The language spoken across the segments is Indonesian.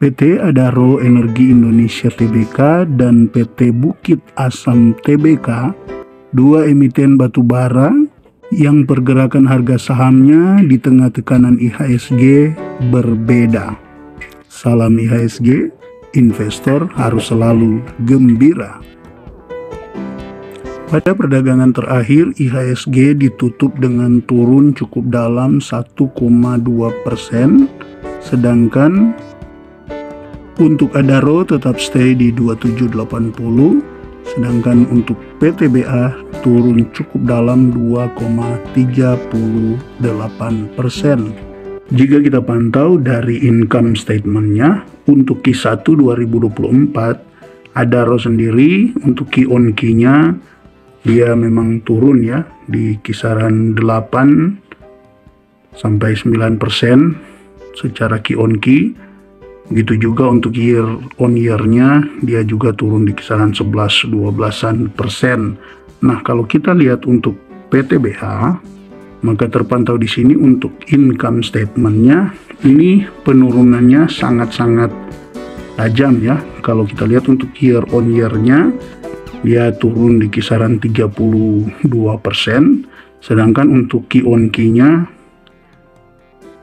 PT Adaro Energi Indonesia Tbk dan PT Bukit Asam Tbk, dua emiten batubara yang pergerakan harga sahamnya di tengah tekanan IHSG berbeda. Salam IHSG, investor harus selalu gembira. Pada perdagangan terakhir, IHSG ditutup dengan turun cukup dalam 1,2%, sedangkan untuk Adaro tetap stay di 2780, sedangkan untuk PTBA turun cukup dalam 2,38%. Jika kita pantau dari income statement-nya, untuk Q1 2024, Adaro sendiri untuk Q on Q-nya dia memang turun ya, di kisaran 8 sampai 9% secara Q on Q. Begitu juga untuk year on year-nya dia juga turun di kisaran 11-12%. Nah, kalau kita lihat untuk PTBA, maka terpantau di sini untuk income statement-nya ini penurunannya sangat-sangat tajam ya. Kalau kita lihat untuk year on year-nya dia turun di kisaran 32%, sedangkan untuk Q on Q-nya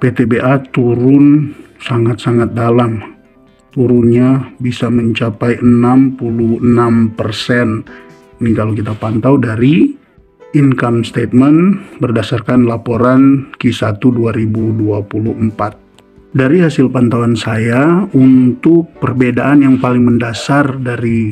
PTBA turun sangat-sangat dalam, turunnya bisa mencapai 66%. Ini kalau kita pantau dari income statement berdasarkan laporan Q1 2024. Dari hasil pantauan saya, untuk perbedaan yang paling mendasar dari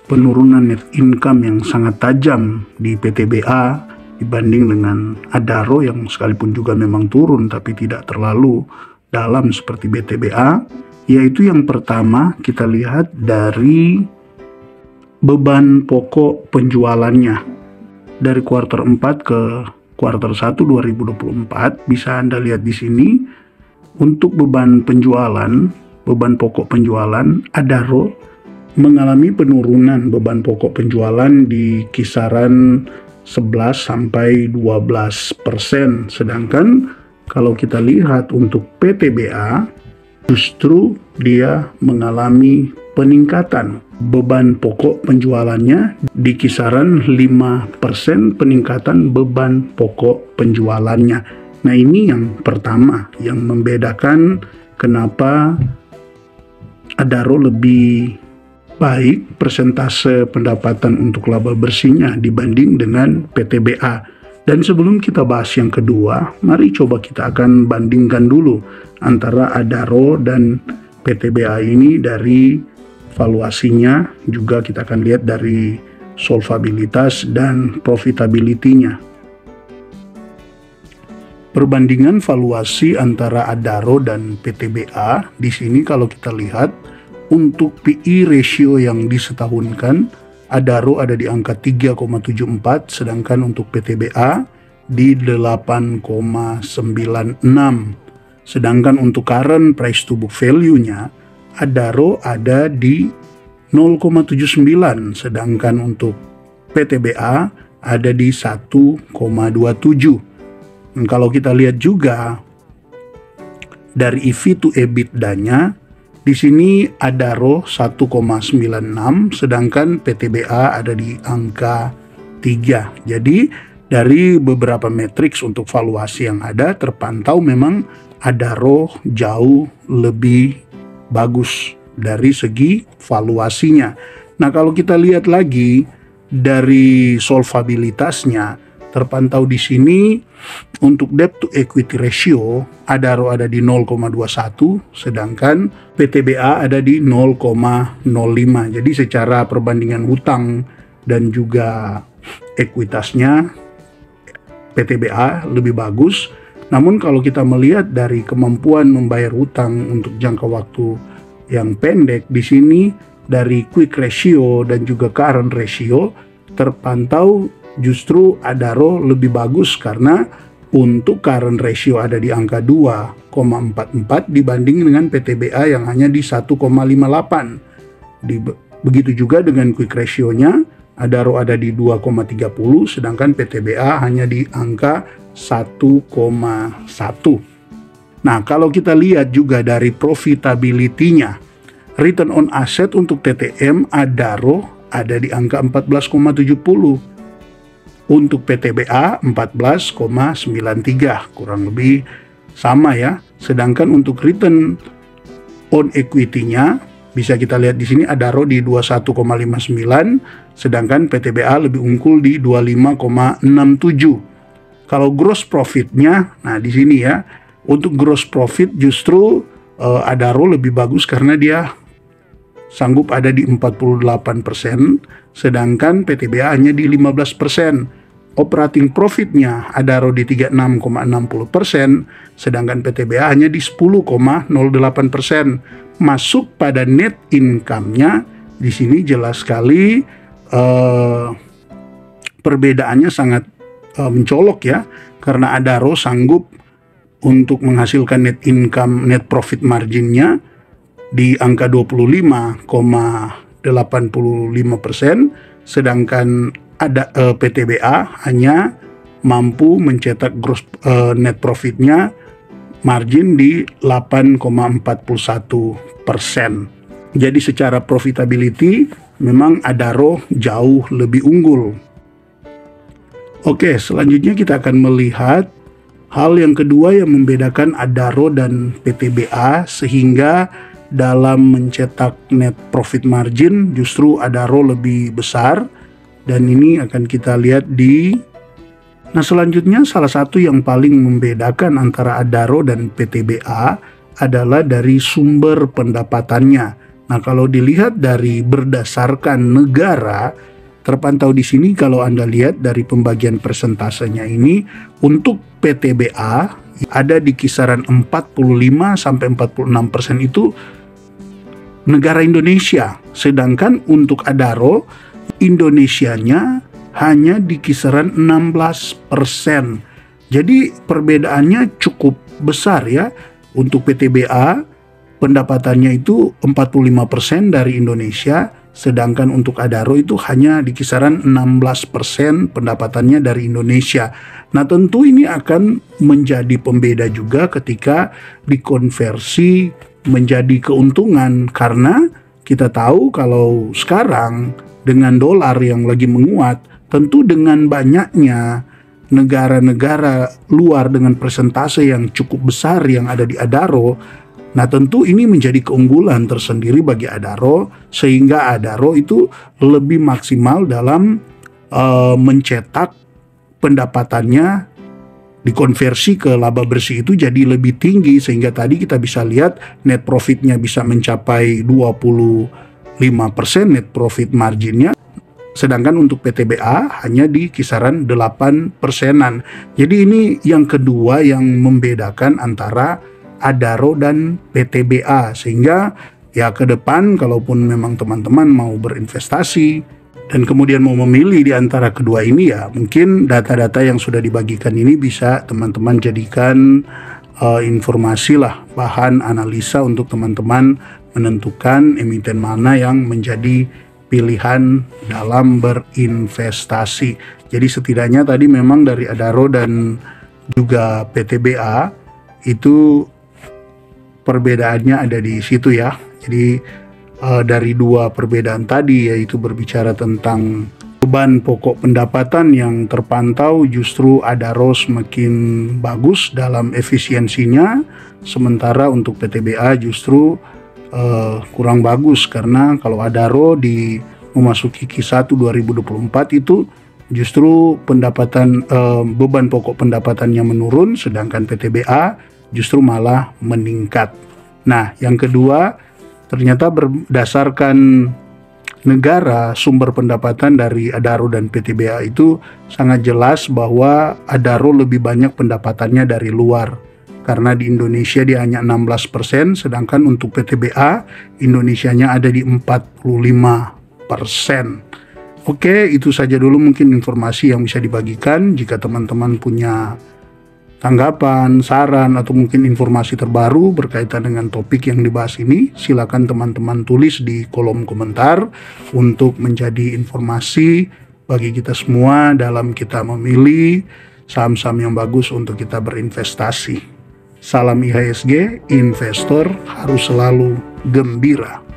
penurunan net income yang sangat tajam di PTBA dibanding dengan Adaro yang sekalipun juga memang turun tapi tidak terlalu dalam seperti BTBA, yaitu yang pertama kita lihat dari beban pokok penjualannya. Dari kuartal 4 ke kuartal 1 2024 bisa Anda lihat di sini untuk beban pokok penjualan Adaro mengalami penurunan beban pokok penjualan di kisaran 11 sampai 12%, sedangkan kalau kita lihat untuk PTBA justru dia mengalami peningkatan beban pokok penjualannya di kisaran 5% peningkatan beban pokok penjualannya. Nah, ini yang pertama yang membedakan kenapa Adaro lebih baik persentase pendapatan untuk laba bersihnya dibanding dengan PTBA. Dan sebelum kita bahas yang kedua, mari coba kita akan bandingkan dulu antara Adaro dan PTBA ini dari valuasinya, juga kita akan lihat dari solvabilitas dan profitability-nya. Perbandingan valuasi antara Adaro dan PTBA di sini kalau kita lihat untuk PE ratio yang disetahunkan, Adaro ada di angka 3,74, sedangkan untuk PTBA di 8,96. Sedangkan untuk current price to book value-nya, Adaro ada di 0,79, sedangkan untuk PTBA ada di 1,27. Dan kalau kita lihat juga dari EV to EBITDA-nya, di sini Adaro 1,96, sedangkan PTBA ada di angka 3. Jadi dari beberapa matriks untuk valuasi yang ada terpantau memang Adaro jauh lebih bagus dari segi valuasinya. Nah, kalau kita lihat lagi dari solvabilitasnya, terpantau di sini untuk debt to equity ratio Adaro ada di 0,21, sedangkan PTBA ada di 0,05. Jadi secara perbandingan hutang dan juga ekuitasnya PTBA lebih bagus. Namun kalau kita melihat dari kemampuan membayar hutang untuk jangka waktu yang pendek, di sini dari quick ratio dan juga current ratio terpantau justru Adaro lebih bagus karena untuk current ratio ada di angka 2,44 dibanding dengan PTBA yang hanya di 1,58. Begitu juga dengan quick ratio-nya, Adaro ada di 2,30 sedangkan PTBA hanya di angka 1,1. Nah, kalau kita lihat juga dari profitability-nya, return on asset untuk TTM Adaro ada di angka 14,70. Untuk PTBA 14,93, kurang lebih sama ya. Sedangkan untuk return on equity-nya bisa kita lihat di sini Adaro di 21,59, sedangkan PTBA lebih unggul di 25,67. Kalau gross profit-nya, nah di sini ya, untuk gross profit justru Adaro lebih bagus karena dia sanggup ada di 48%, sedangkan PTBA hanya di 15%. Operating profit-nya Adaro di 36,60%, sedangkan PTBA hanya di 10,08%. Masuk pada net income-nya, di sini jelas sekali perbedaannya sangat mencolok ya, karena Adaro sanggup untuk menghasilkan net income, net profit margin-nya di angka 25,85%, sedangkan PTBA hanya mampu mencetak gross net profit-nya margin di 8,41%. Jadi secara profitability memang Adaro jauh lebih unggul. Oke, selanjutnya kita akan melihat hal yang kedua yang membedakan Adaro dan PTBA, sehingga dalam mencetak net profit margin justru Adaro lebih besar, dan ini akan kita lihat di... Nah, selanjutnya salah satu yang paling membedakan antara Adaro dan PTBA adalah dari sumber pendapatannya. Nah, kalau dilihat dari berdasarkan negara, terpantau di sini kalau Anda lihat dari pembagian persentasenya ini, untuk PTBA ada di kisaran 45-46% itu negara Indonesia. Sedangkan untuk Adaro, Indonesianya hanya di kisaran 16%. Jadi perbedaannya cukup besar ya. Untuk PTBA pendapatannya itu 45% dari Indonesia, sedangkan untuk Adaro itu hanya di kisaran 16% pendapatannya dari Indonesia. Nah, tentu ini akan menjadi pembeda juga ketika dikonversi menjadi keuntungan, karena kita tahu kalau sekarang dengan dolar yang lagi menguat, tentu dengan banyaknya negara-negara luar dengan persentase yang cukup besar yang ada di Adaro, nah tentu ini menjadi keunggulan tersendiri bagi Adaro, sehingga Adaro itu lebih maksimal dalam mencetak pendapatannya dikonversi ke laba bersih itu jadi lebih tinggi, sehingga tadi kita bisa lihat net profitnya bisa mencapai 25% net profit marginnya, sedangkan untuk PTBA hanya di kisaran 8%-an. Jadi ini yang kedua yang membedakan antara Adaro dan PTBA, sehingga ya ke depan kalaupun memang teman-teman mau berinvestasi dan kemudian mau memilih di antara kedua ini, ya mungkin data-data yang sudah dibagikan ini bisa teman-teman jadikan informasi lah, bahan analisa untuk teman-teman menentukan emiten mana yang menjadi pilihan dalam berinvestasi. Jadi setidaknya tadi memang dari Adaro dan juga PTBA itu perbedaannya ada di situ ya. Jadi dari dua perbedaan tadi, yaitu berbicara tentang beban pokok pendapatan yang terpantau, justru Adaro semakin bagus dalam efisiensinya, sementara untuk PTBA justru kurang bagus, karena kalau Adaro di memasuki Q1 2024 itu justru pendapatan beban pokok pendapatannya menurun, sedangkan PTBA justru malah meningkat. Nah, yang kedua, ternyata berdasarkan negara, sumber pendapatan dari Adaro dan PTBA itu sangat jelas bahwa Adaro lebih banyak pendapatannya dari luar. Karena di Indonesia dia hanya 16%, sedangkan untuk PTBA Indonesianya ada di 45%. Oke, itu saja dulu mungkin informasi yang bisa dibagikan. Jika teman-teman punya tanggapan, saran, atau mungkin informasi terbaru berkaitan dengan topik yang dibahas ini, silakan teman-teman tulis di kolom komentar untuk menjadi informasi bagi kita semua dalam kita memilih saham-saham yang bagus untuk kita berinvestasi. Salam IHSG, investor harus selalu gembira.